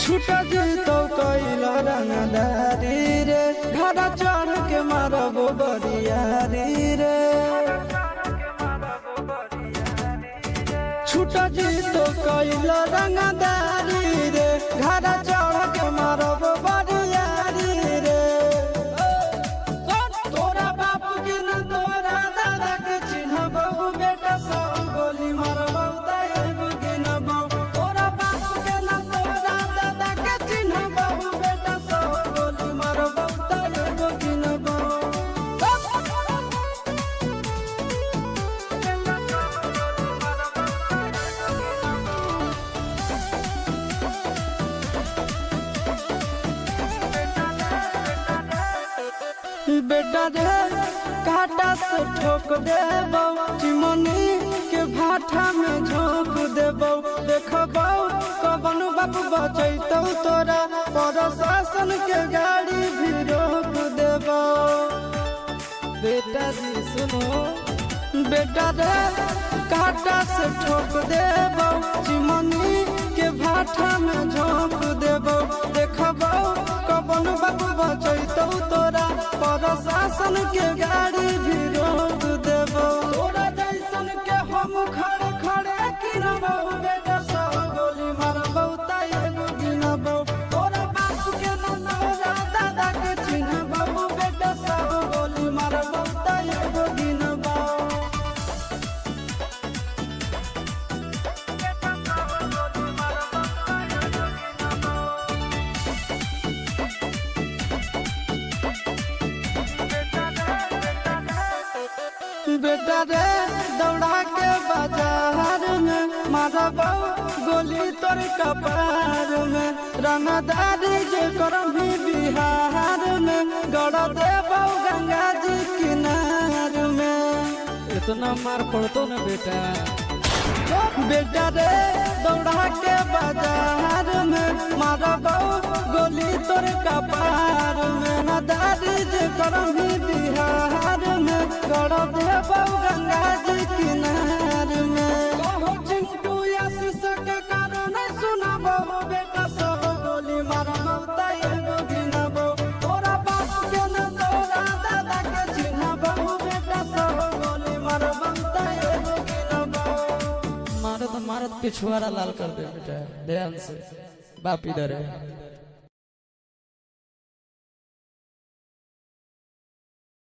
छूटा जी तो कैला रंगदारी रे घड़ा चढ़ के मारबो बरियारी रे छूटा जी तो कैला रंगदारी रे घड़ा चढ़ के मारबो बरियारी रे तोरा बाप के न तोरा दादा के चिन्हबो बेटा सब गोली मारबो तायब के न बाबू तोरा बाप के न तोरा दादा के चिन्हबो बेटा सब गोली मारबो तायब के न बेटा रे काटा से ठोक देबो चिमनी के भाठा में झोंक देबो देखबो कवन बाप बचैतौ तोरा प्रशासन के गाड़ी भी रोक देबो बेटा जी सुनो बेटा रे काटा से ठोक देबो चिमनी के भाठा में झोंक देबो देखबो कवन बाप बचैतौ तोरा प्रशासन के गाड़ी भी रोक देबो तोरा जैसन के हम खड़े खड़े गिनबो बेटा सब गोली मारबो तायब गिनबो तोरा बाप के न तोरा दादा के चिन्हबो बेटा सब गोली मारबो तायब गिनबो बेटा रे दौड़ा के बाजार में मारबो गोली तोर कपार में रंगदारी जे करम भी बिहार में गड़ देबो गंगा जी किनार में इतना मार पड़तो न बेटा बेटा रे दौड़ा के बाजार में मारबो गोली तोर कपार में रंगदारी जे करम भी बिहार में गड़ देबो गंगा जी किनार में कहो चिंटू आशीष के कारण सुनाबो बेटा सब गोली मारबो तायब गिनबो तोरा बाप के न तोरा दादा के चिन्हबो बेटा सब गोली मारबो तायब गिनबो मारत मारत पिछुआरा लाल कर दे बेटा ध्यान से बाप इधर है।